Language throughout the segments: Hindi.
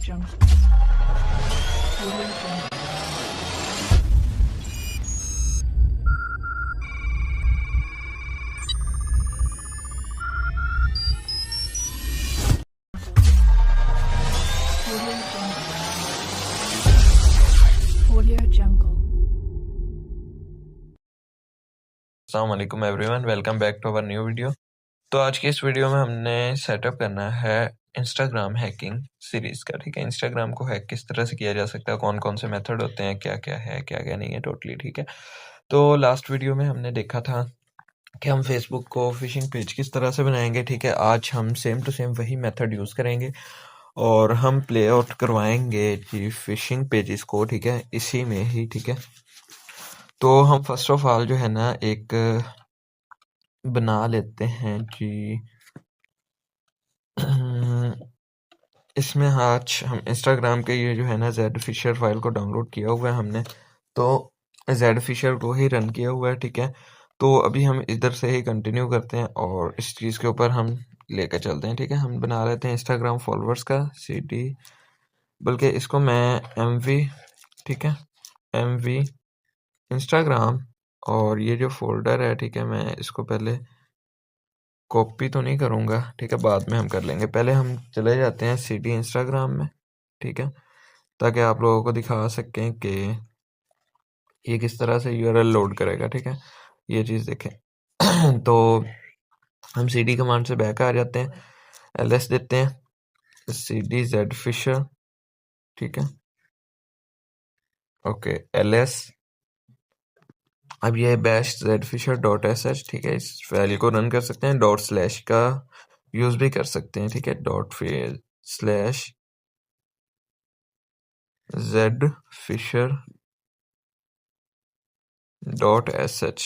Jungle. Audio Jungle. Audio Jungle. Audio Jungle. अस्सलाम वालेकुम everyone, welcome back to our new video. तो आज की इस वीडियो में हमने सेटअप करना है इंस्टाग्राम हैकिंग सीरीज का। ठीक है, इंस्टाग्राम को हैक किस तरह से किया जा सकता है, कौन कौन से मेथड होते हैं, क्या क्या है क्या क्या नहीं है टोटली। ठीक है, तो लास्ट वीडियो में हमने देखा था कि हम फेसबुक को फिशिंग पेज किस तरह से बनाएंगे। ठीक है, आज हम सेम टू सेम वही मेथड यूज़ करेंगे और हम प्ले आउट करवाएंगे जी फिशिंग पेजेस को। ठीक है, इसी में ही। ठीक है, तो हम फर्स्ट ऑफ ऑल जो है ना एक बना लेते हैं जी इसमें आज हम इंस्टाग्राम के ये जो है ना जेड फिशर फाइल को डाउनलोड किया हुआ है हमने, तो जेड फिशर को ही रन किया हुआ है। ठीक है, तो अभी हम इधर से ही कंटिन्यू करते हैं और इस चीज़ के ऊपर हम लेकर चलते हैं। ठीक है, हम बना लेते हैं इंस्टाग्राम फॉलोअर्स का CD, बल्कि इसको मैं MV, ठीक है, MV इंस्टाग्राम, और ये जो फोल्डर है, ठीक है, मैं इसको पहले कॉपी तो नहीं करूँगा। ठीक है, बाद में हम कर लेंगे। पहले हम चले जाते हैं CD इंस्टाग्राम में। ठीक है, ताकि आप लोगों को दिखा सकें कि ये किस तरह से URL लोड करेगा। ठीक है, ये चीज़ देखें। तो हम CD कमांड से बैक आ जाते हैं, LS देते हैं, CD Z फिशर। ठीक है, ओके, LS। अब ये /zfisher.sh, ठीक है, इस फाइल को रन कर सकते हैं। // का यूज़ भी कर सकते हैं। ठीक है, /zfisher.sh।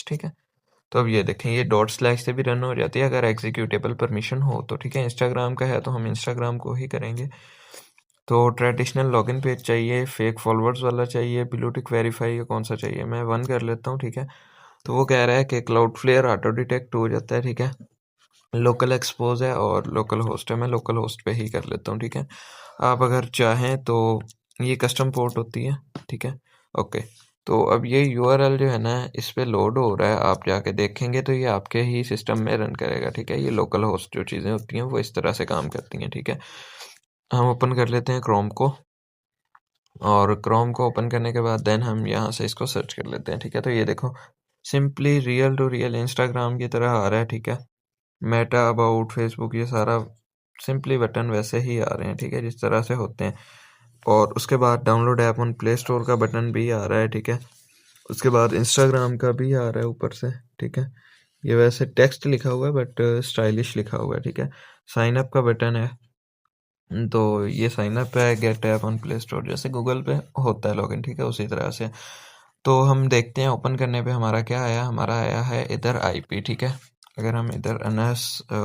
ठीक है, तो अब ये देखें, ये // से भी रन हो जाती है अगर एग्जीक्यूटेबल परमिशन हो तो। ठीक है, इंस्टाग्राम का है तो हम इंस्टाग्राम को ही करेंगे। तो ट्रेडिशनल लॉगिन पेज चाहिए, फेक फॉलोअर्स वाला चाहिए, ब्लू टिक वेरीफाई, या कौन सा चाहिए? मैं 1 कर लेता हूँ। ठीक है, तो वो कह रहा है कि क्लाउडफ्लेयर ऑटो डिटेक्ट हो जाता है। ठीक है, लोकल एक्सपोज है और लोकल होस्ट है, मैं लोकल होस्ट पे ही कर लेता हूँ। ठीक है, आप अगर चाहें तो ये कस्टम पोर्ट होती है। ठीक है, ओके, तो अब ये URL जो है ना इस पे लोड हो रहा है, आप जाके देखेंगे तो ये आपके ही सिस्टम में रन करेगा। ठीक है, ये लोकल होस्ट जो चीज़ें होती हैं वो इस तरह से काम करती हैं। ठीक है, हम ओपन कर लेते हैं क्रोम को, और क्रोम को ओपन करने के बाद देन हम यहाँ से इसको सर्च कर लेते हैं। ठीक है, तो ये देखो, simply reel to reel Instagram की तरह आ रहा है। ठीक है, मेटा, अबाउट, फेसबुक, ये सारा सिंपली बटन वैसे ही आ रहे हैं। ठीक है, जिस तरह से होते हैं। और उसके बाद download app on Play store का बटन भी आ रहा है। ठीक है, उसके बाद इंस्टाग्राम का भी आ रहा है ऊपर से। ठीक है, ये वैसे टेक्स्ट लिखा हुआ है बट स्टाइलिश लिखा हुआ है। ठीक है, साइन अप का बटन है, तो ये साइन अप है। Get app on Play Store, जैसे गूगल पे होता है लॉगिन। ठीक है, उसी तरह से। तो हम देखते हैं ओपन करने पे हमारा क्या आया। हमारा आया है इधर IP। ठीक है, अगर हम इधर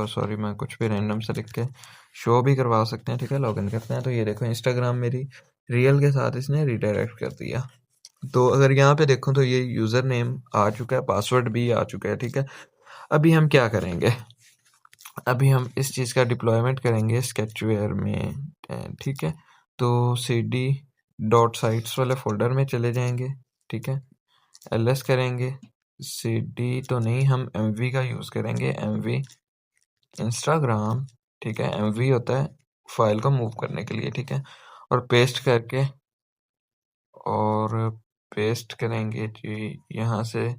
सॉरी, मैं कुछ भी रैंडम से लिख के शो भी करवा सकते हैं। ठीक है, लॉगिन करते हैं तो ये देखो, इंस्टाग्राम मेरी रियल के साथ इसने रिडायरेक्ट कर दिया। तो अगर यहाँ पे देखो तो ये यूज़र नेम आ चुका है, पासवर्ड भी आ चुका है। ठीक है, अभी हम क्या करेंगे, अभी हम इस चीज़ का डिप्लॉयमेंट करेंगे स्केचवेयर में। ठीक है, तो CD डॉट साइट्स वाले फोल्डर में चले जाएंगे। ठीक है, LS करेंगे, CD तो नहीं, हम MV का यूज़ करेंगे, MV इंस्टाग्राम। ठीक है, MV होता है फाइल को मूव करने के लिए। ठीक है, और पेस्ट करके, और पेस्ट करेंगे जी यहाँ से,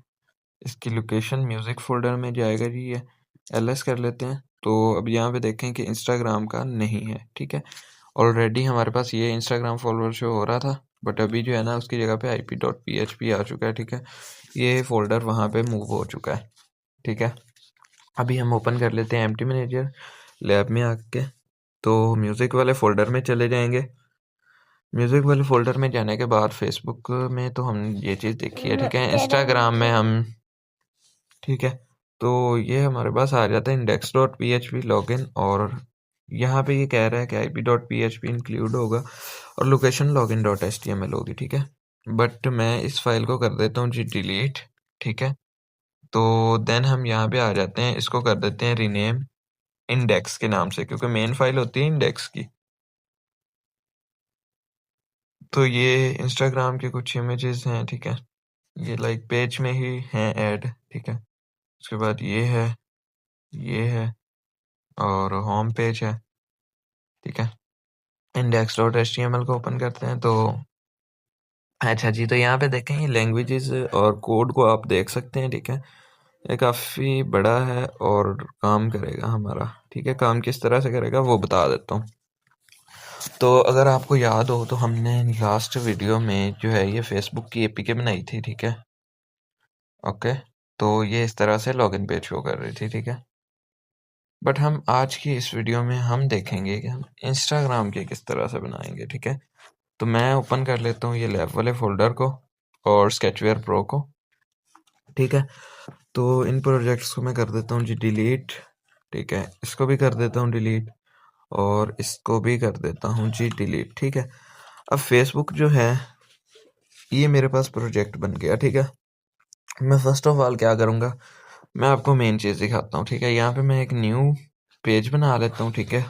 इसकी लोकेशन म्यूज़िक फोल्डर में जाएगा जी। ये LS कर लेते हैं। तो अब यहाँ पे देखें कि इंस्टाग्राम का नहीं है। ठीक है, ऑलरेडी हमारे पास ये इंस्टाग्राम फॉलोअर शो हो रहा था, बट अभी जो है ना उसकी जगह पे IP.php आ चुका है। ठीक है, ये फोल्डर वहाँ पे मूव हो चुका है। ठीक है, अभी हम ओपन कर लेते हैं एम्प्टी मैनेजर लैब में आके। तो म्यूज़िक वाले फोल्डर में चले जाएंगे। म्यूज़िक वाले फोल्डर में जाने के बाद फेसबुक में तो हम ये चीज़ देखी है। ठीक है, इंस्टाग्राम में हम, ठीक है, तो ये हमारे पास आ जाता है index.php लॉगिन, और यहाँ पे ये कह रहा है कि IP.php इंक्लूड होगा और लोकेशन login.html होगी। ठीक है, बट मैं इस फाइल को कर देता हूँ जी डिलीट। ठीक है, तो देन हम यहाँ पे आ जाते हैं, इसको कर देते हैं रीनेम इंडेक्स के नाम से, क्योंकि मेन फाइल होती है इंडेक्स की। तो ये इंस्टाग्राम के कुछ इमेजेस हैं, ठीक है, ये लाइक पेज में ही हैं ऐड, ठीक है। उसके बाद ये है और होम पेज है, ठीक है। index.html को ओपन करते हैं तो अच्छा जी, तो यहाँ पे देखें ये लैंग्वेजेस और कोड को आप देख सकते हैं, ठीक है। ये काफ़ी बड़ा है और काम करेगा हमारा, ठीक है। काम किस तरह से करेगा वो बता देता हूँ। तो अगर आपको याद हो तो हमने लास्ट वीडियो में जो है ये फेसबुक की एपीके बनाई थी, ठीक है। ओके, तो ये इस तरह से लॉगिन पेज शो कर रही थी, ठीक है। बट हम आज की इस वीडियो में हम देखेंगे कि हम इंस्टाग्राम के किस तरह से बनाएंगे, ठीक है। तो मैं ओपन कर लेता हूँ ये लैब वाले फोल्डर को और स्केचवेयर प्रो को, ठीक है। तो इन प्रोजेक्ट्स को मैं कर देता हूँ जी डिलीट, ठीक है। इसको भी कर देता हूँ डिलीट और इसको भी कर देता हूँ जी डिलीट, ठीक है। अब फेसबुक जो है ये मेरे पास प्रोजेक्ट बन गया, ठीक है। मैं फर्स्ट ऑफ ऑल क्या करूँगा, मैं आपको मेन चीज़ दिखाता हूँ, ठीक है। यहाँ पे मैं एक न्यू पेज बना लेता हूँ, ठीक है।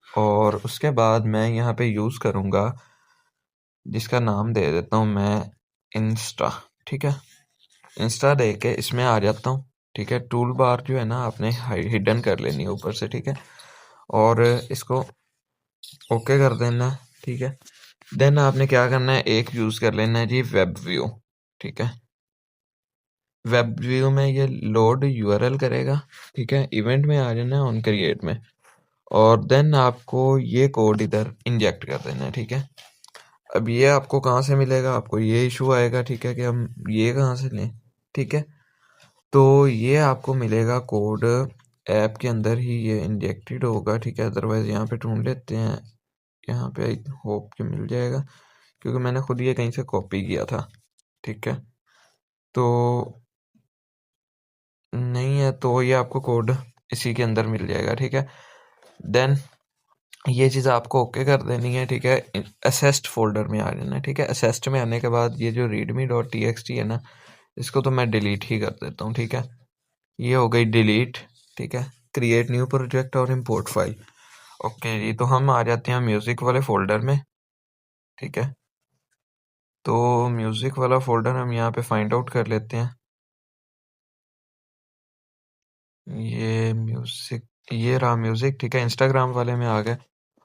और उसके बाद मैं यहाँ पे यूज़ करूँगा जिसका नाम दे देता हूँ मैं इंस्टा, ठीक है। इंस्टा दे के इसमें आ जाता हूँ, ठीक है। टूल बार जो है ना आपने हिडन कर लेनी है ऊपर से, ठीक है। और इसको ओके कर देना है, ठीक है। देन आपने क्या करना है, एक यूज़ कर लेना है जी वेब व्यू, ठीक है। वेब व्यू में ये लोड यूआरएल करेगा, ठीक है। इवेंट में आ जाना है ऑन क्रिएट में और देन आपको ये कोड इधर इंजेक्ट कर देना है, ठीक है। अब ये आपको कहाँ से मिलेगा, आपको ये इशू आएगा, ठीक है, कि हम ये कहाँ से लें, ठीक है। तो ये आपको मिलेगा कोड ऐप के अंदर ही ये इंजेक्टेड होगा, ठीक है। अदरवाइज यहाँ पे ढूंढ लेते हैं, यहाँ पे आई होप कि मिल जाएगा क्योंकि मैंने खुद ये कहीं से कॉपी किया था, ठीक है। तो नहीं है तो ये आपको कोड इसी के अंदर मिल जाएगा, ठीक है। देन ये चीज़ आपको ओके कर देनी है, ठीक है। असेस्ट फोल्डर में आ जाना है, ठीक है। असेस्ट में आने के बाद ये जो readme.txt है ना, इसको तो मैं डिलीट ही कर देता हूँ, ठीक है। ये हो गई डिलीट, ठीक है। क्रिएट न्यू प्रोजेक्ट और इंपोर्ट फाइल, ओके जी। तो हम आ जाते हैं म्यूज़िक वाले फोल्डर में, ठीक है। तो म्यूज़िक वाला फोल्डर हम यहाँ पे फाइंड आउट कर लेते हैं। ये म्यूज़िक, ये रहा म्यूज़िक, ठीक है। इंस्टाग्राम वाले में आ गए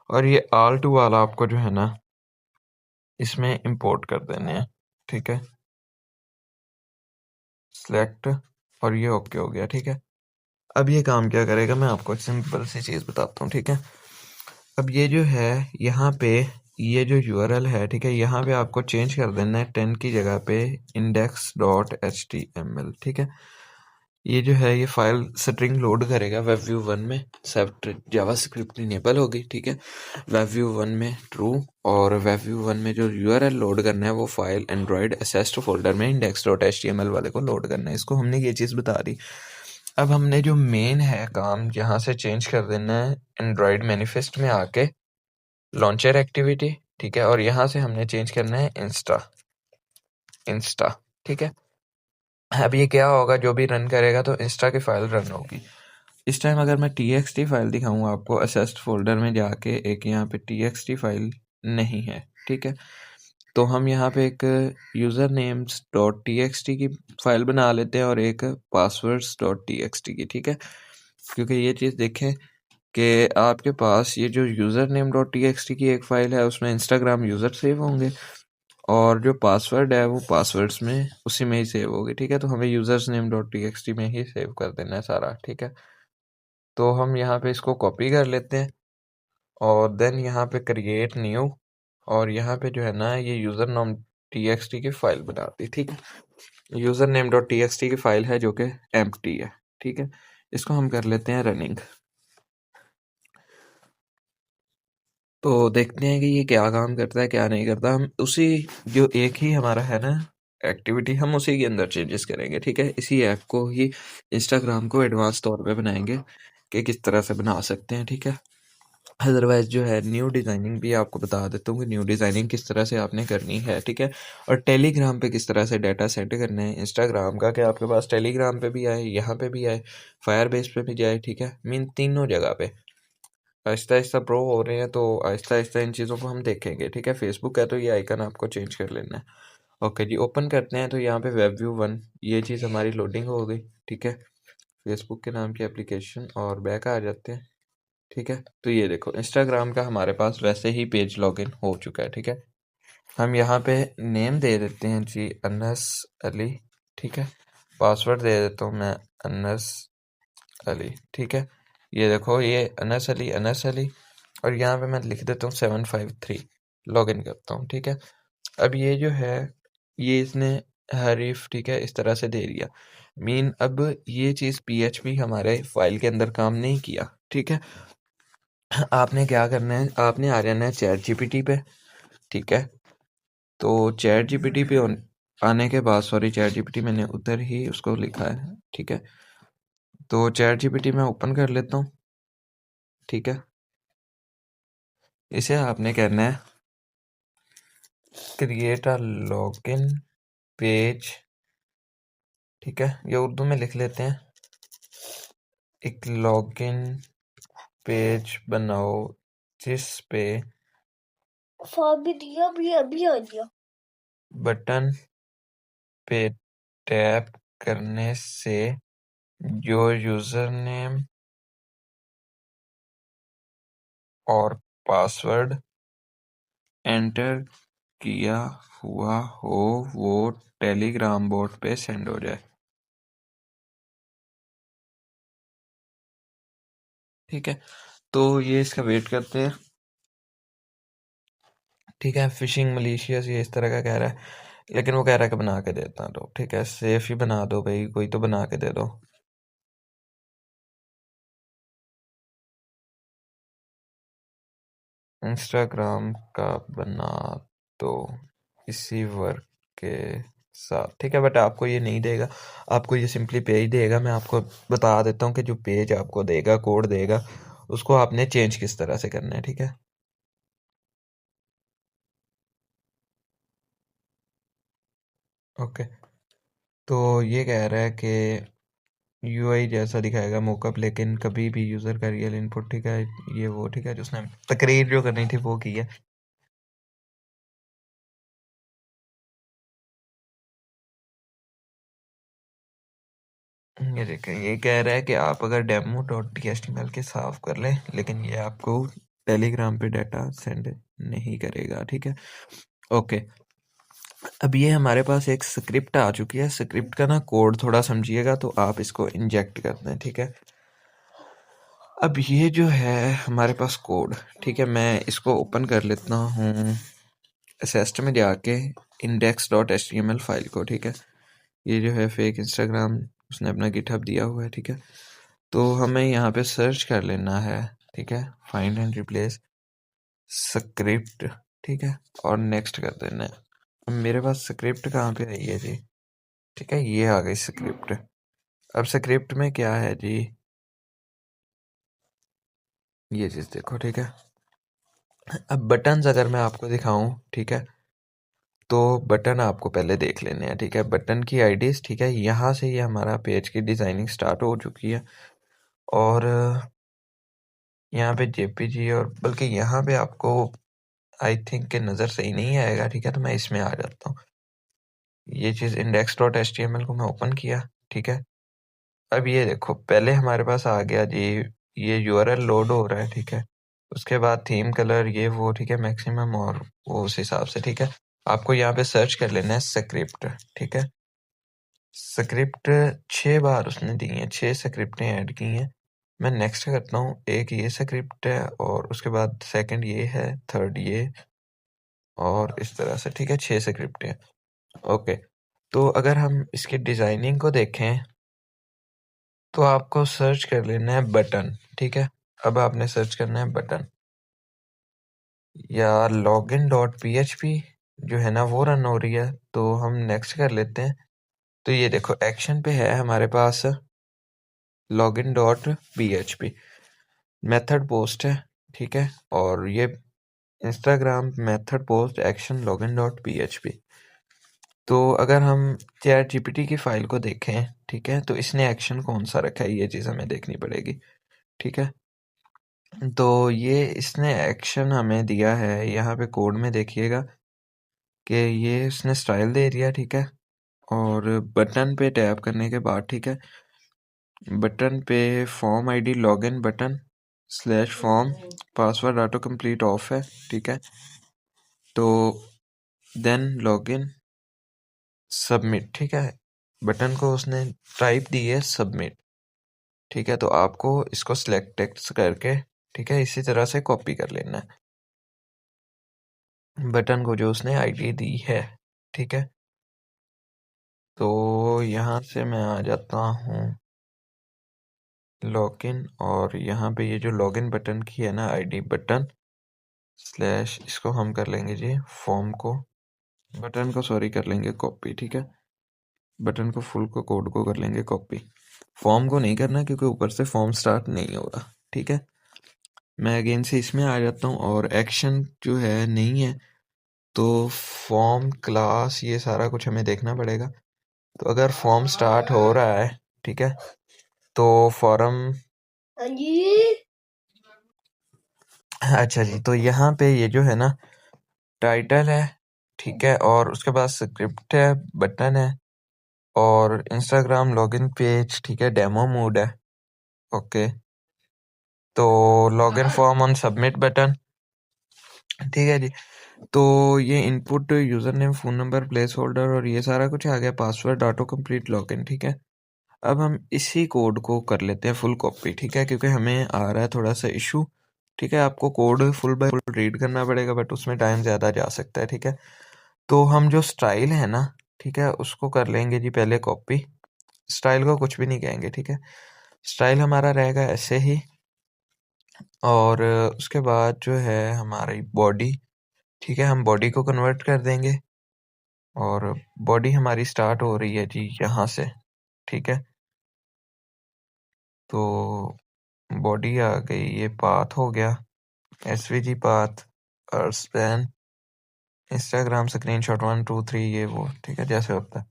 और ये ऑल टू वाला आपको जो है ना इसमें इंपोर्ट कर देने हैं, ठीक है। सिलेक्ट और ये ओके हो गया, ठीक है। अब ये काम क्या करेगा मैं आपको एक सिंपल सी चीज़ बताता हूँ, ठीक है। अब ये जो है यहाँ पे ये जो यूआरएल है, ठीक है, यहाँ पे आपको चेंज कर देना है 10 की जगह पे index.html, ठीक है। ये जो है ये फाइल स्ट्रिंग लोड करेगा वेब व्यू 1 में, सब जावास्क्रिप्ट इनेबल होगी, ठीक है। वेब व्यू 1 में ट्रू और वेब व्यू 1 में जो यूआरएल लोड करना है वो फाइल एंड्रॉयड असेस्ट फोल्डर में index.html वाले को लोड करना है। इसको हमने ये चीज़ बता दी। अब हमने जो मेन है काम यहाँ से चेंज कर देना है एंड्रॉयड मैनिफेस्ट में आके लॉन्चर एक्टिविटी, ठीक है। और यहाँ से हमने चेंज करना है इंस्टा, ठीक है। अब ये क्या होगा, जो भी रन करेगा तो इंस्टा की फाइल रन होगी। इस टाइम अगर मैं txt फाइल दिखाऊँ आपको असेस्ट फोल्डर में जाके, एक यहाँ पे txt फाइल नहीं है, ठीक है। तो हम यहाँ पे एक यूज़र नेम्स डॉट txt की फाइल बना लेते हैं और एक पासवर्ड्स डॉट txt की, ठीक है। क्योंकि ये चीज़ देखें कि आपके पास ये जो यूज़र नेम डॉट txt की एक फ़ाइल है उसमें इंस्टाग्राम यूज़र सेव होंगे और जो पासवर्ड है वो पासवर्ड्स में उसी में ही सेव होगी, ठीक है। तो हमें यूज़र्स नेम डॉट txt में ही सेव कर देना है सारा, ठीक है। तो हम यहाँ पे इसको कॉपी कर लेते हैं और देन यहाँ पे क्रिएट न्यू और यहाँ पे जो है ना ये यूज़र नेम txt की फ़ाइल बना दी, ठीक है। यूज़र नेम डॉट txt की फ़ाइल है जो कि एम्प्टी है, ठीक है। इसको हम कर लेते हैं रनिंग। तो देखते हैं कि ये क्या काम करता है क्या नहीं करता। हम उसी जो एक ही हमारा है ना एक्टिविटी, हम उसी के अंदर चेंजेस करेंगे, ठीक है। इसी ऐप को ही इंस्टाग्राम को एडवांस तौर पे बनाएंगे कि किस तरह से बना सकते हैं, ठीक है। अदरवाइज जो है न्यू डिज़ाइनिंग भी आपको बता देता हूँ कि न्यू डिज़ाइनिंग किस तरह से आपने करनी है, ठीक है। और टेलीग्राम पे किस तरह से डाटा सेंड करना है इंस्टाग्राम का, कि आपके पास टेलीग्राम पे भी आए, यहाँ पे भी आए, फायर बेस पे भी जाए, ठीक है। मीन तीनों जगह पे। आहिस्ता आहिस्ता प्रो हो रहे हैं, तो आहिस्ता आहिस्ता इन चीज़ों को हम देखेंगे। ठीक है, फेसबुक है तो ये आइकन आपको चेंज कर लेना है। ओके जी, ओपन करते हैं तो यहाँ पे वेब व्यू 1 ये चीज़ हमारी लोडिंग हो गई। ठीक है, फेसबुक के नाम की एप्लीकेशन, और बैक आ जाते हैं। ठीक है, तो ये देखो इंस्टाग्राम का हमारे पास वैसे ही पेज लॉगिन हो चुका है। ठीक है, हम यहाँ पे नेम दे देते हैं जी अनस अली। ठीक है, पासवर्ड दे देता हूँ मैं अनस अली। ठीक है, ये देखो ये अनस अली, और यहाँ पे मैं लिख देता हूँ 753, लॉगिन करता हूँ। ठीक है, अब ये जो है ये इसने हरीफ ठीक है इस तरह से दे दिया। मीन अब ये चीज़ PHP हमारे फाइल के अंदर काम नहीं किया। ठीक है, आपने क्या करना है, आपने आ जाना है चैट जीपीटी पे। ठीक है, तो चैट जीपीटी पे आने के बाद, सॉरी चैट जीपीटी मैंने उधर ही उसको लिखा है। ठीक है, तो चैट जीपीटी मैं ओपन कर लेता हूँ। ठीक है, इसे आपने करना है क्रिएट अ लॉगिन पेज। ठीक है, ये उर्दू में लिख लेते हैं, एक लॉगिन पेज बनाओ जिस पे बटन पे टैप करने से जो यूजर नेम और पासवर्ड एंटर किया हुआ हो वो टेलीग्राम बोट पे सेंड हो जाए। ठीक है, तो ये इसका वेट करते हैं। ठीक है, फिशिंग मलिशियस ये इस तरह का कह रहा है, लेकिन वो कह रहा है कि बना के देता तो। ठीक है, सेफ ही बना दो भाई, कोई तो बना के दे दो। इंस्टाग्राम का बना दो इसी वर्क के साथ। ठीक है, बट आपको ये नहीं देगा, आपको ये सिंपली पेज देगा। मैं आपको बता देता हूँ कि जो पेज आपको देगा, कोड देगा, उसको आपने चेंज किस तरह से करना है। ठीक है, ओके, तो ये कह रहा है कि यूआई जैसा दिखाएगा मोकअप, लेकिन कभी भी यूज़र का रियल इनपुट। ठीक है, ये वो ठीक है जो उसने तकरीर जो करनी थी वो की है। ये देखें, ये कह रहा है कि आप अगर demo.html के साफ कर लें, लेकिन ये आपको टेलीग्राम पे डाटा सेंड नहीं करेगा। ठीक है, ओके, अब ये हमारे पास एक स्क्रिप्ट आ चुकी है। स्क्रिप्ट का ना कोड थोड़ा समझिएगा तो आप इसको इंजेक्ट करते हैं। ठीक है, अब ये जो है हमारे पास कोड। ठीक है, मैं इसको ओपन कर लेता हूँ असिस्ट में जाके index.html फाइल को। ठीक है, ये जो है फेक इंस्टाग्राम उसने अपना गिटहब दिया हुआ है। ठीक है, तो हमें यहाँ पे सर्च कर लेना है। ठीक है, फाइंड एंड रिप्लेस स्क्रिप्ट। ठीक है, और नेक्स्ट कर देना है। अब मेरे पास स्क्रिप्ट कहाँ पे आई है जी? ठीक है, ये आ गई स्क्रिप्ट। अब स्क्रिप्ट में क्या है जी, ये चीज़ देखो। ठीक है, अब बटन्स अगर मैं आपको दिखाऊं, ठीक है, तो बटन आपको पहले देख लेने हैं। ठीक है, बटन की आईडीज। ठीक है, यहाँ से ये हमारा पेज की डिज़ाइनिंग स्टार्ट हो चुकी है, और यहाँ पे जेपीजी, और बल्कि यहाँ पे आपको आई थिंक के नज़र सही नहीं आएगा। ठीक है, तो मैं इसमें आ जाता हूँ। ये चीज़ index.html को मैं ओपन किया। ठीक है, अब ये देखो पहले हमारे पास आ गया जी, ये यूआरएल लोड हो रहा है। ठीक है, उसके बाद थीम कलर ये वो। ठीक है, मैक्सिमम और वो उस हिसाब से। ठीक है, आपको यहाँ पे सर्च कर लेना है स्क्रिप्ट। ठीक है, स्क्रिप्ट 6 बार उसने दी है, 6 स्क्रिप्टें ऐड की हैं। मैं नेक्स्ट करता हूँ, एक ये स्क्रिप्ट है, और उसके बाद सेकंड ये है, थर्ड ये, और इस तरह से। ठीक है, 6 स्क्रिप्टें हैं। ओके, तो अगर हम इसकी डिज़ाइनिंग को देखें तो आपको सर्च कर लेना है बटन। ठीक है, अब आपने सर्च करना है बटन, या login.php जो है ना वो रन हो रही है, तो हम नेक्स्ट कर लेते हैं। तो ये देखो एक्शन पे है हमारे पास login.php, मेथड पोस्ट है। ठीक है, और ये Instagram method post action login.php। तो अगर हम चैट जीपीटी की फाइल को देखें, ठीक है, तो इसने एक्शन कौन सा रखा है, ये चीज़ हमें देखनी पड़ेगी। ठीक है, तो ये इसने एक्शन हमें दिया है, यहाँ पे कोड में देखिएगा कि ये इसने स्टाइल दे दिया, ठीक है। और बटन पे टैप करने के बाद, ठीक है, बटन पे form ID login button slash form password auto complete of है, ठीक है। तो देन लॉगिन सबमिट, ठीक है, बटन को उसने टाइप दी है सबमिट, ठीक है। तो आपको इसको सिलेक्ट टेक्स्ट करके, ठीक है, इसी तरह से कॉपी कर लेना है बटन को जो उसने आईडी दी है, ठीक है। तो यहाँ से मैं आ जाता हूँ लॉगिन, और यहाँ पे ये जो लॉगिन बटन की है ना आईडी बटन स्लैश, इसको हम कर लेंगे जी फॉर्म को, बटन को सॉरी कर लेंगे कॉपी, ठीक है। बटन को फुल को कोड को कर लेंगे कॉपी, फॉर्म को नहीं करना क्योंकि ऊपर से फॉर्म स्टार्ट नहीं हो रहा, ठीक है। मैं अगेन से इसमें आ जाता हूँ और एक्शन जो है नहीं है, तो फॉर्म क्लास ये सारा कुछ हमें देखना पड़ेगा। तो अगर फॉर्म स्टार्ट हो रहा है, ठीक है, तो फॉर्म, अच्छा जी, तो यहाँ पे ये जो है ना टाइटल है, ठीक है, और उसके बाद स्क्रिप्ट है, बटन है, और इंस्टाग्राम लॉगिन पेज, ठीक है, डेमो मोड है, ओके। तो login form on submit button, ठीक है जी। तो ये input user name phone number place holder और ये सारा कुछ आ गया, पासवर्ड ऑटो कंप्लीट लॉगिन, ठीक है। अब हम इसी कोड को कर लेते हैं फुल कॉपी, ठीक है, क्योंकि हमें आ रहा है थोड़ा सा इशू, ठीक है। आपको code full by full read करना पड़ेगा बट उसमें टाइम ज़्यादा जा सकता है, ठीक है। तो हम जो स्टाइल है ना, ठीक है, उसको कर लेंगे जी पहले कॉपी, स्टाइल को कुछ भी नहीं कहेंगे, ठीक है। स्टाइल हमारा रहेगा ऐसे ही, और उसके बाद जो है हमारी बॉडी, ठीक है, हम बॉडी को कन्वर्ट कर देंगे, और बॉडी हमारी स्टार्ट हो रही है जी यहाँ से, ठीक है। तो बॉडी आ गई, ये पाथ हो गया, एसवीजी पाथ और स्पैन इंस्टाग्राम स्क्रीनशॉट 1 2 3 ये वो, ठीक है, जैसे होता है।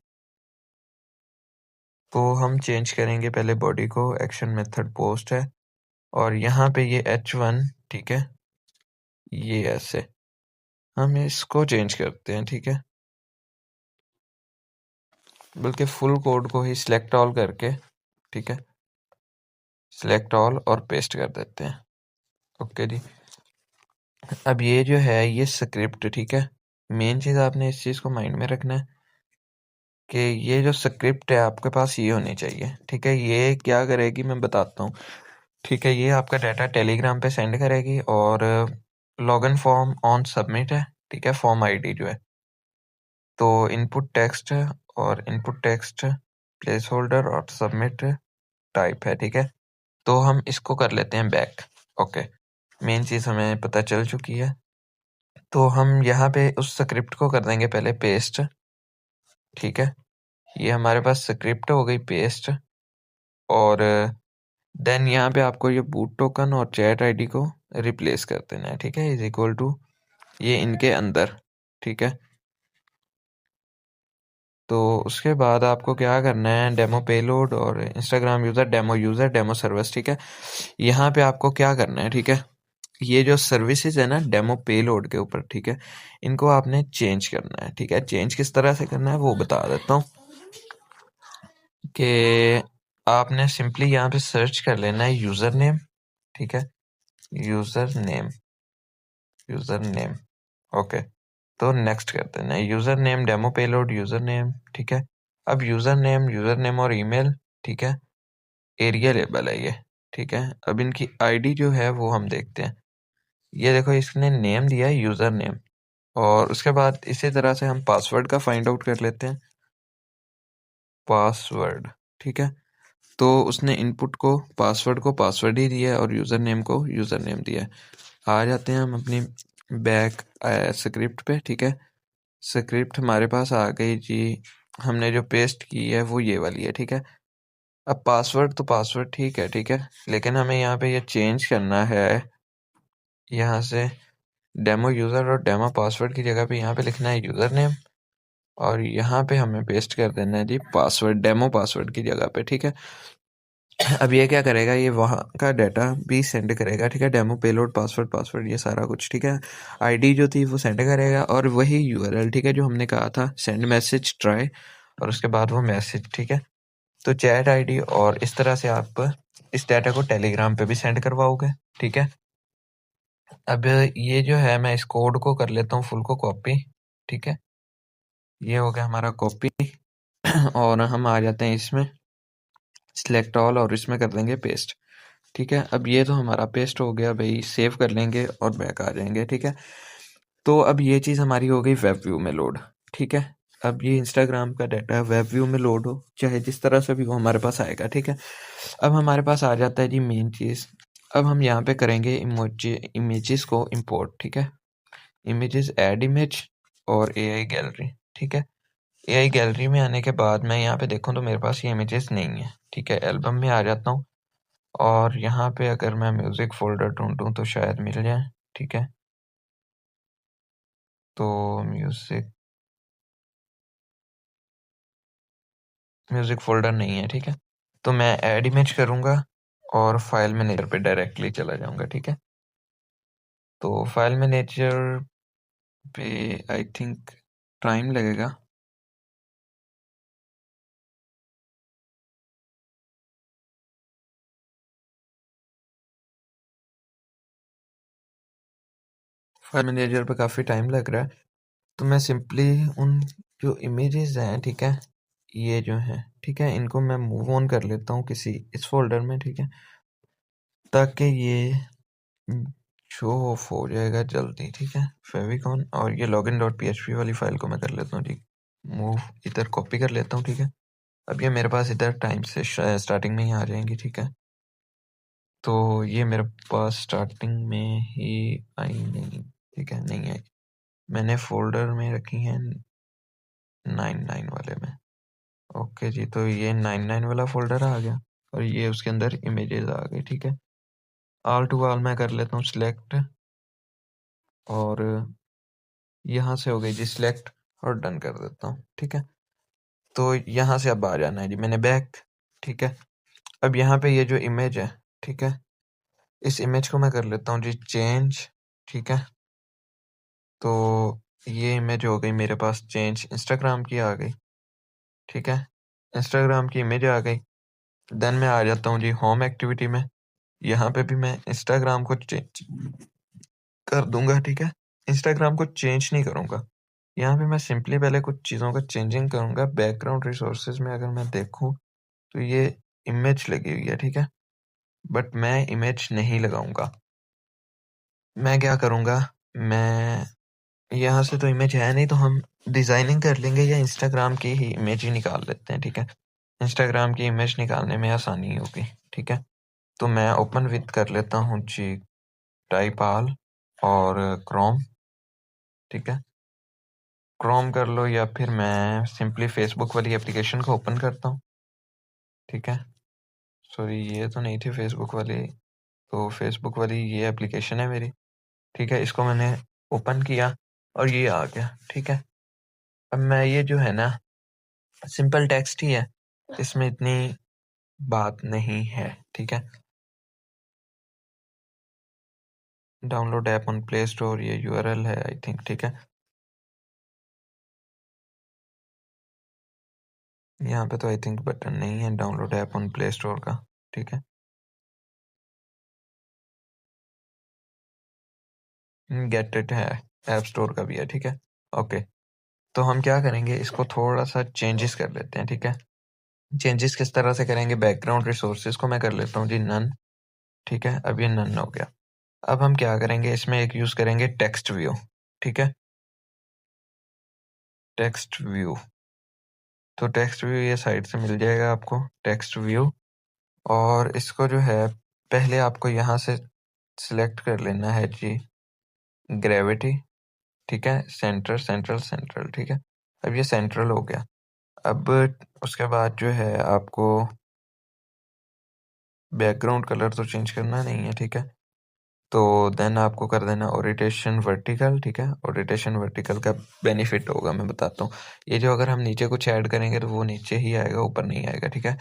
तो हम चेंज करेंगे पहले बॉडी को, एक्शन मेथड पोस्ट है, और यहाँ पे ये H1, ठीक है, ये ऐसे हम इसको चेंज करते हैं, ठीक है, बल्कि फुल कोड को ही सिलेक्ट ऑल करके, ठीक है, सिलेक्ट ऑल और पेस्ट कर देते हैं, ओके जी। अब ये जो है ये स्क्रिप्ट, ठीक है, मेन चीज़ आपने इस चीज़ को माइंड में रखना है कि ये जो स्क्रिप्ट है आपके पास ये होनी चाहिए, ठीक है। ये क्या करेगी मैं बताता हूँ, ठीक है। ये आपका डाटा टेलीग्राम पे सेंड करेगी, और लॉगिन फॉर्म ऑन सबमिट है, ठीक है, फॉर्म आईडी जो है, तो इनपुट टेक्स्ट और इनपुट टेक्स्ट प्लेस होल्डर और सबमिट टाइप है, ठीक है। तो हम इसको कर लेते हैं बैक, ओके। मेन चीज़ हमें पता चल चुकी है, तो हम यहाँ पे उस स्क्रिप्ट को कर देंगे पहले पेस्ट, ठीक है। ये हमारे पास स्क्रिप्ट हो गई पेस्ट, और देन यहाँ पे आपको ये बूट टोकन और चैट आईडी को रिप्लेस कर देना है, ठीक है, इज इक्वल टू ये इनके अंदर, ठीक है। तो उसके बाद आपको क्या करना है, डेमो पेलोड और इंस्टाग्राम यूज़र डेमो सर्विस, ठीक है। यहाँ पे आपको क्या करना है, ठीक है, ये जो सर्विसेज है ना डेमो पेलोड के ऊपर, ठीक है, इनको आपने चेंज करना है, ठीक है। चेंज किस तरह से करना है वो बता देता हूँ कि आपने सिंपली यहाँ पे सर्च कर लेना है यूज़र नेम, ठीक है, यूज़र नेम, ओके। तो नेक्स्ट करते हैं user name demo payload user name, ठीक है। अब यूज़र नेम और ईमेल, ठीक है, एरिया लेबल है ये, ठीक है। अब इनकी आईडी जो है वो हम देखते हैं, ये देखो इसने नेम दिया है यूज़र नेम, और उसके बाद इसी तरह से हम पासवर्ड का फाइंड आउट कर लेते हैं, पासवर्ड, ठीक है। तो उसने इनपुट को पासवर्ड ही दिया है और यूज़र नेम को यूज़र नेम दिया है। आ जाते हैं हम अपनी बैक स्क्रिप्ट पे, ठीक है। स्क्रिप्ट हमारे पास आ गई जी, हमने जो पेस्ट की है वो ये वाली है, ठीक है। अब पासवर्ड तो पासवर्ड ठीक है, लेकिन हमें यहाँ पे ये चेंज करना है, यहाँ से डेमो यूज़र और डेमो पासवर्ड की जगह पे यहाँ पे लिखना है यूज़र नेम, और यहाँ पे हमें पेस्ट कर देना है जी पासवर्ड, डेमो पासवर्ड की जगह पे, ठीक है। अब ये क्या करेगा, ये वहाँ का डाटा भी सेंड करेगा, ठीक है, डेमो पेलोड पासवर्ड ये सारा कुछ, ठीक है। आईडी जो थी वो सेंड करेगा और वही यूआरएल, ठीक है, जो हमने कहा था सेंड मैसेज ट्राई, और उसके बाद वो मैसेज, ठीक है। तो चैट आईडी और इस तरह से आप इस डाटा को टेलीग्राम पे भी सेंड करवाओगे, ठीक है। अब ये जो है मैं इस कोड को कर लेता हूँ फुल को कॉपी, ठीक है। ये हो गया हमारा कॉपी और हम आ जाते हैं इसमें सिलेक्ट ऑल और इसमें कर देंगे पेस्ट, ठीक है। अब ये तो हमारा पेस्ट हो गया भाई, सेव कर लेंगे और बैक आ जाएंगे, ठीक है। तो अब ये चीज़ हमारी हो गई वेब व्यू में लोड, ठीक है। अब ये इंस्टाग्राम का डाटा वेब व्यू में लोड हो चाहे जिस तरह से भी वो हमारे पास आएगा, ठीक है। अब हमारे पास आ जाता है जी मेन चीज़। अब हम यहाँ पे करेंगे इमेजेस को इंपोर्ट, ठीक है। इमेजेस ऐड इमेज और एआई गैलरी, ठीक है। एआई गैलरी में आने के बाद मैं यहाँ पे देखूँ तो मेरे पास ये इमेजेस नहीं है, ठीक है। एल्बम में आ जाता हूँ और यहाँ पे अगर मैं म्यूज़िक फ़ोल्डर ढूँढूँ तो शायद मिल जाए, ठीक है। तो म्यूज़िक फ़ोल्डर नहीं है, ठीक है। तो मैं ऐड इमेज करूँगा और फाइल मैनेजर पे डायरेक्टली चला जाऊँगा, ठीक है। तो फाइल मैनेजर पे आई थिंक टाइम लगेगा। फाइल मैनेजर पे काफ़ी टाइम लग रहा है, तो मैं सिंपली उन जो इमेजेस हैं, ठीक है, ये जो हैं, ठीक है, इनको मैं मूव ऑन कर लेता हूँ किसी इस फ़ोल्डर में, ठीक है, ताकि ये शो ऑफ हो जाएगा जल्दी, ठीक है। फेविकॉन और ये लॉगिन डॉट पीएचपी वाली फाइल को मैं कर लेता हूँ, ठीक, मूव इधर कॉपी कर लेता हूँ, ठीक है। अब ये मेरे पास इधर टाइम से स्टार्टिंग में ही आ जाएंगी, ठीक है। तो ये मेरे पास स्टार्टिंग में ही आई नहीं, ठीक है, नहीं आई। मैंने फ़ोल्डर में रखी हैं 99 वाले में। ओके जी, तो ये 99 वाला फ़ोल्डर आ गया और ये उसके अंदर इमेजेस आ गई, ठीक है। ऑल टू ऑल मैं कर लेता हूँ सिलेक्ट और यहाँ से हो गई जी सिलेक्ट और डन कर देता हूँ, ठीक है। तो यहाँ से अब आ जाना है जी, मैंने बैक, ठीक है। अब यहाँ पे ये जो इमेज है, ठीक है, इस इमेज को मैं कर लेता हूँ जी चेंज, ठीक है। तो ये इमेज हो गई मेरे पास चेंज, इंस्टाग्राम की आ गई, ठीक है। इंस्टाग्राम की इमेज आ गई। देन मैं आ जाता हूँ जी होम एक्टिविटी में। यहाँ पे भी मैं इंस्टाग्राम को चेंज कर दूंगा, ठीक है। इंस्टाग्राम को चेंज नहीं करूँगा। यहाँ पे मैं सिंपली पहले कुछ चीज़ों का चेंजिंग करूँगा। बैकग्राउंड रिसोर्सेज में अगर मैं देखूँ तो ये इमेज लगी हुई है, ठीक है, बट मैं इमेज नहीं लगाऊंगा। मैं क्या करूँगा, मैं यहाँ से तो इमेज है नहीं, तो हम डिज़ाइनिंग कर लेंगे या इंस्टाग्राम की ही इमेज ही निकाल लेते हैं, ठीक है। इंस्टाग्राम की इमेज निकालने में आसानी होगी, ठीक है। तो मैं ओपन विथ कर लेता हूँ जी टाइप ऑल और क्रोम, ठीक है। क्रोम कर लो या फिर मैं सिंपली फेसबुक वाली एप्लीकेशन को ओपन करता हूँ, ठीक है। सॉरी, ये तो नहीं थी फेसबुक वाली, तो फेसबुक वाली ये एप्लीकेशन है मेरी, ठीक है। इसको मैंने ओपन किया और ये आ गया, ठीक है। अब मैं ये जो है ना सिंपल टेक्स्ट ही है, इसमें इतनी बात नहीं है, ठीक है। Download app on Play store, ये यूआरएल है आई थिंक, ठीक है। यहाँ पे तो आई थिंक बटन नहीं है download app on Play store का, ठीक है। गेट इट है, ऐप स्टोर का भी है, ठीक है। ओके, तो हम क्या करेंगे, इसको थोड़ा सा चेंजेस कर लेते हैं, ठीक है। चेंजेस किस तरह से करेंगे, बैकग्राउंड रिसोर्सेज को मैं कर लेता हूँ जी नन, ठीक है। अब ये नन हो गया। अब हम क्या करेंगे, इसमें एक यूज करेंगे टेक्स्ट व्यू, ठीक है। टेक्स्ट व्यू, तो टेक्स्ट व्यू ये साइड से मिल जाएगा आपको, टेक्स्ट व्यू। और इसको जो है पहले आपको यहाँ से सिलेक्ट कर लेना है जी ग्रेविटी, ठीक है, सेंटर सेंट्रल सेंट्रल, ठीक है। अब ये सेंट्रल हो गया। अब उसके बाद जो है आपको बैकग्राउंड कलर तो चेंज करना नहीं है, ठीक है। तो देन आपको कर देना ओरिएंटेशन वर्टिकल, ठीक है। ओरिएंटेशन वर्टिकल का बेनिफिट होगा, मैं बताता हूँ। ये जो अगर हम नीचे कुछ ऐड करेंगे तो वो नीचे ही आएगा, ऊपर नहीं आएगा, ठीक है।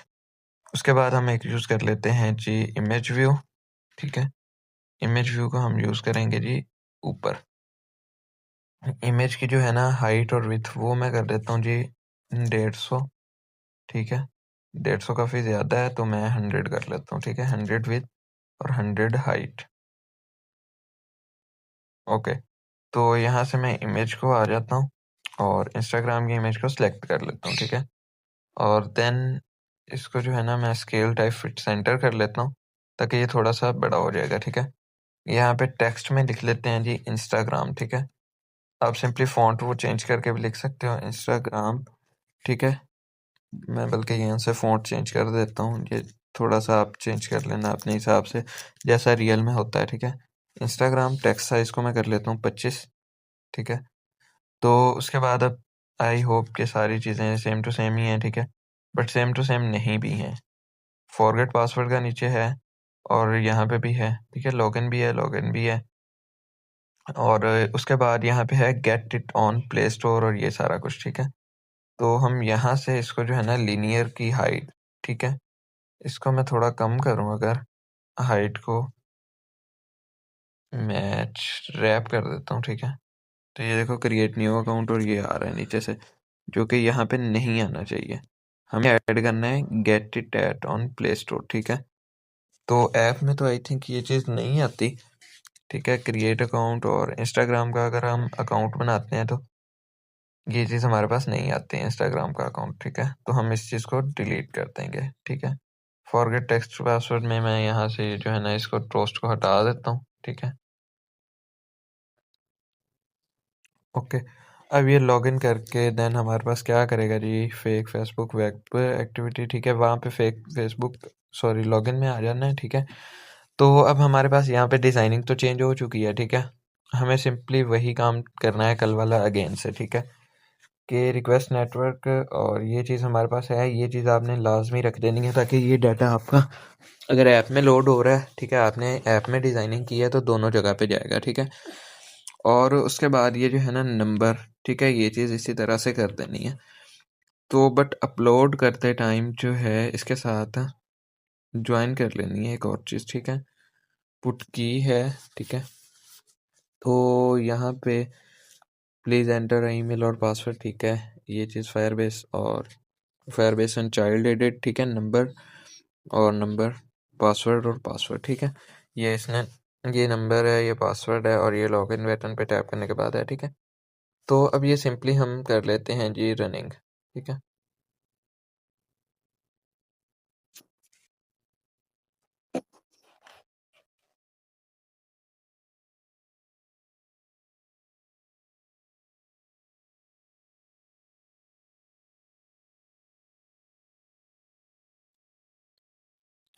उसके बाद हम एक यूज़ कर लेते हैं जी इमेज व्यू, ठीक है। इमेज व्यू को हम यूज़ करेंगे जी ऊपर। इमेज की जो है ना हाइट और विड्थ वो मैं कर देता हूँ जी 150, ठीक है। 150 काफ़ी ज़्यादा है तो मैं 100 कर लेता हूँ, ठीक है। 100 विड्थ और 100 हाइट। ओके, तो यहाँ से मैं इमेज को आ जाता हूँ और इंस्टाग्राम की इमेज को सिलेक्ट कर लेता हूँ, ठीक है। और देन इसको जो है ना मैं स्केल टाइप फिट सेंटर कर लेता हूँ ताकि ये थोड़ा सा बड़ा हो जाएगा, ठीक है। यहाँ पे टेक्स्ट में लिख लेते हैं जी इंस्टाग्राम, ठीक है। आप सिंपली फ़ॉन्ट वो चेंज करके भी लिख सकते हो इंस्टाग्राम, ठीक है। मैं बल्कि यहाँ से फ़ॉन्ट चेंज कर देता हूँ, ये थोड़ा-सा आप चेंज कर लेना अपने हिसाब से, जैसा रियल में होता है, ठीक है। इंस्टाग्राम टेक्स्ट साइज़ को मैं कर लेता हूँ 25, ठीक है। तो उसके बाद अब आई होप कि सारी चीज़ें सेम टू सेम ही हैं, ठीक है। बट सेम टू सेम नहीं भी हैं। फॉरगेट पासवर्ड का नीचे है और यहाँ पे भी है, ठीक है। लॉगिन भी है और उसके बाद यहाँ पे है get it on Play store और ये सारा कुछ, ठीक है। तो हम यहाँ से इसको जो है ना लीनियर की हाइट, ठीक है। इसको मैं थोड़ा कम करूँ अगर हाइट को मैच रैप कर देता हूँ, ठीक है। तो ये देखो क्रिएट न्यू अकाउंट और ये आ रहा है नीचे से, जो कि यहाँ पे नहीं आना चाहिए। हमें ऐड करना है get it at on Play store, ठीक है। तो ऐप में तो आई थिंक ये चीज़ नहीं आती, ठीक है। क्रिएट अकाउंट और इंस्टाग्राम का अगर हम अकाउंट बनाते हैं तो ये चीज़ हमारे पास नहीं आती है इंस्टाग्राम का अकाउंट, ठीक है। तो हम इस चीज़ को डिलीट कर देंगे, ठीक है। फॉरगेट टेक्स्ट पासवर्ड में मैं यहाँ से जो है ना इसको टोस्ट को हटा देता हूँ, ठीक है। ओके, अब ये लॉगिन करके देन हमारे पास क्या करेगा जी फेक फेसबुक वेब एक्टिविटी, ठीक है। वहाँ पे फेक फेसबुक सॉरी लॉगिन में आ जाना है, ठीक है। तो अब हमारे पास यहाँ पे डिज़ाइनिंग तो चेंज हो चुकी है, ठीक है। हमें सिंपली वही काम करना है कल वाला अगेन से, ठीक है। कि रिक्वेस्ट नेटवर्क और ये चीज़ हमारे पास है, ये चीज़ आपने लाजमी रख देनी है ताकि ये डाटा आपका अगर ऐप में लोड हो रहा है, ठीक है, आपने ऐप में डिज़ाइनिंग की है तो दोनों जगह पे जाएगा, ठीक है। और उसके बाद ये जो है ना नंबर, ठीक है, ये चीज़ इसी तरह से कर देनी है। तो बट अपलोड करते टाइम जो है इसके साथ ज्वाइन कर लेनी है एक और चीज़, ठीक है। पुट की है, ठीक है। तो यहाँ पे प्लीज़ एंटर ईमेल और पासवर्ड, ठीक है। ये चीज़ फायरबेस एंड चाइल्ड एडिट, ठीक है। नंबर पासवर्ड और पासवर्ड, ठीक है। ये नंबर है, ये पासवर्ड है और ये लॉगिन बटन पे टैप करने के बाद है, ठीक है। तो अब ये सिंपली हम कर लेते हैं जी रनिंग, ठीक है।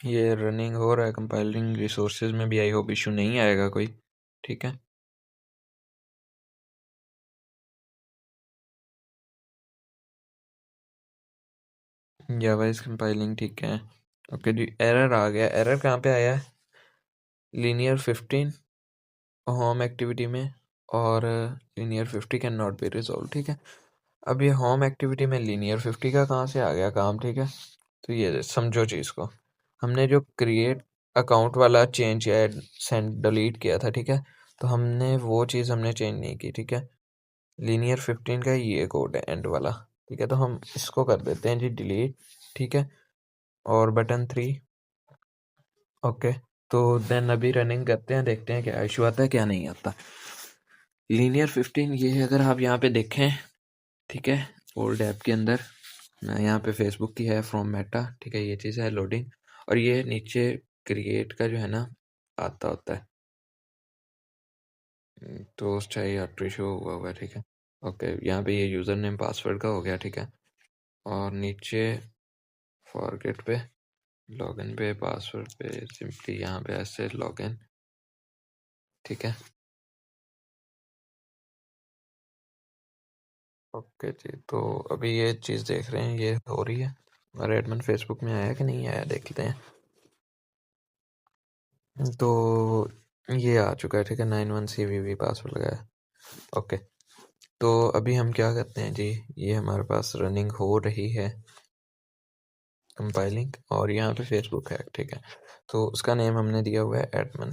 ये रनिंग हो रहा है, कंपाइलिंग रिसोर्सेज में भी आई होप इशू नहीं आएगा कोई, ठीक है। जावा इज कंपाइलिंग, ठीक है। ओके जी, एरर आ गया। एरर कहाँ पे आया है? लीनियर 15 होम एक्टिविटी में और linear 50 can not be resolve, ठीक है। अब ये होम एक्टिविटी में लीनियर 50 का कहाँ से आ गया काम, ठीक है। तो ये समझो चीज़ को, हमने जो क्रिएट अकाउंट वाला चेंज या सेंड डिलीट किया था, ठीक है। तो हमने वो चीज़ हमने चेंज नहीं की, ठीक है। लीनियर 15 का ये कोड है एंड वाला, ठीक है। तो हम इसको कर देते हैं जी डिलीट, ठीक है। और बटन 3, ओके। तो देन अभी रनिंग करते हैं, देखते हैं क्या इशू आता है क्या नहीं आता। लीनियर 15 ये है, अगर आप यहाँ पे देखें, ठीक है, ओल्ड ऐप के अंदर मैं यहाँ पे फेसबुक की है फ्रॉम मेटा, ठीक है। ये चीज़ है लोडिंग और ये नीचे क्रिएट का जो है ना आता होता है, तो चाहे ऑटो शो हुआ, ठीक है। ओके, यहाँ पे ये यूज़र नेम पासवर्ड का हो गया, ठीक है। और नीचे फॉरगेट पे लॉगिन पे पासवर्ड पे सिंपली यहाँ पे ऐसे लॉगिन, ठीक है। ओके जी, तो अभी ये चीज़ देख रहे हैं ये हो रही है। हमारा एडमिन फेसबुक में आया कि नहीं आया देखते हैं। तो ये आ चुका है, ठीक है। 91 CVV पासवर्ड लगाया, ओके। तो अभी हम क्या करते हैं जी, ये हमारे पास रनिंग हो रही है, कंपाइलिंग, और यहाँ पे फेसबुक है, ठीक है। तो उसका नेम हमने दिया हुआ है एडमिन।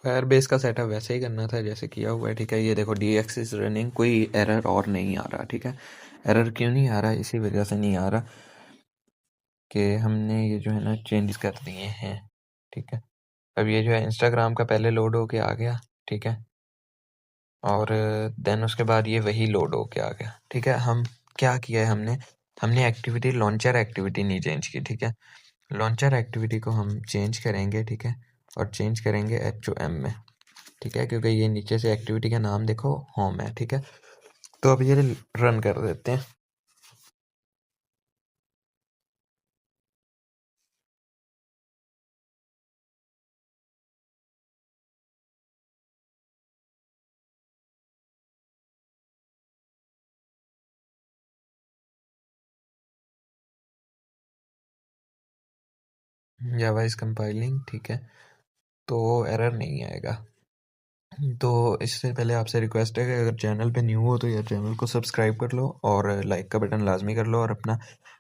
फायरबेस का सेटअप वैसे ही करना था जैसे किया हुआ है, ठीक है। ये देखो DX इज रनिंग, कोई एरर और नहीं आ रहा, ठीक है। एरर क्यों नहीं आ रहा, इसी वजह से नहीं आ रहा कि हमने ये जो है ना चेंज कर दिए हैं, ठीक है। अब ये जो है इंस्टाग्राम का पहले लोड होके आ गया, ठीक है, और देन उसके बाद ये वही लोड होके आ गया, ठीक है। हम क्या किया है, हमने एक्टिविटी लॉन्चर एक्टिविटी नहीं चेंज की, ठीक है। लॉन्चर एक्टिविटी को हम चेंज करेंगे, ठीक है, और चेंज करेंगे HOM में, ठीक है, क्योंकि ये नीचे से एक्टिविटी का नाम देखो होम है, ठीक है। तो अब ये रन कर देते हैं। जावा इज कंपाइलिंग, ठीक है, तो एरर नहीं आएगा। तो इससे पहले आपसे रिक्वेस्ट है कि अगर चैनल पे न्यू हो तो यार चैनल को सब्सक्राइब कर लो और लाइक का बटन लाजमी कर लो और अपना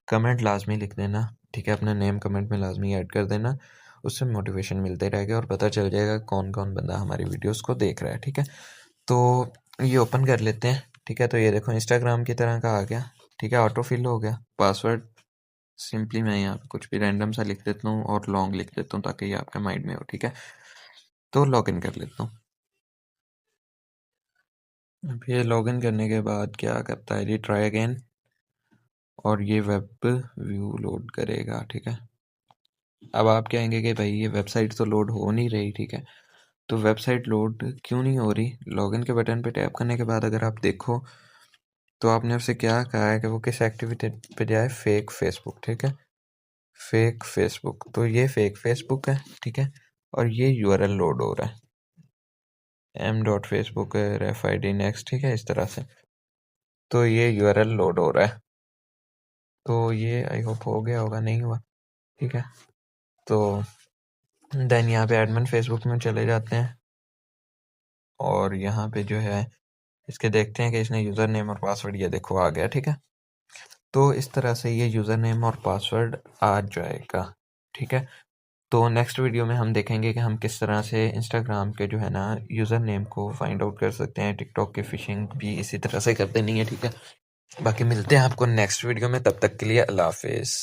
कमेंट लाजमी लिख देना, ठीक है। अपना नेम कमेंट में लाजमी ऐड कर देना, उससे मोटिवेशन मिलते रहेगा और पता चल जाएगा कौन कौन बंदा हमारी वीडियोस को देख रहा है, ठीक है। तो ये ओपन कर लेते हैं, ठीक है। तो ये देखो इंस्टाग्राम की तरह का आ गया, ठीक है, ऑटो फिल हो गया। पासवर्ड सिंपली मैं यहाँ पे कुछ भी रैंडम सा लिख देता हूँ और लॉन्ग लिख देता हूँ ताकि ये आपके माइंड में हो, ठीक है। तो लॉगिन कर लेता हूँ। अब ये लॉगिन करने के बाद क्या करता है, ये ट्राई अगेन, और ये वेब व्यू लोड करेगा, ठीक है। अब आप कहेंगे कि भाई ये वेबसाइट तो लोड हो नहीं रही, ठीक है। तो वेबसाइट लोड क्यों नहीं हो रही, लॉगिन के बटन पे टैप करने के बाद अगर आप देखो तो आपने उससे क्या कहा है कि वो किस एक्टिविटी पे जाए, फेक फेसबुक, ठीक है। फेक फेसबुक, तो ये फेक फेसबुक है, ठीक है, और ये URL लोड हो रहा है m.facebook ref id next, ठीक है, इस तरह से। तो ये URL लोड हो रहा है, तो ये आई होप हो गया होगा, नहीं हुआ, ठीक है। तो देन यहाँ पे एडमिन फेसबुक में चले जाते हैं और यहाँ पे जो है इसके देखते हैं कि इसने यूज़र नेम और पासवर्ड, ये देखो आ गया, ठीक है। तो इस तरह से ये यूज़र नेम और पासवर्ड आ जाएगा, ठीक है। तो नेक्स्ट वीडियो में हम देखेंगे कि हम किस तरह से इंस्टाग्राम के जो है ना यूज़र नेम को फाइंड आउट कर सकते हैं। टिकटॉक की फिशिंग भी इसी तरह से करते नहीं है, ठीक है। बाकी मिलते हैं आपको नेक्स्ट वीडियो में, तब तक के लिए अल्लाह हाफिज़।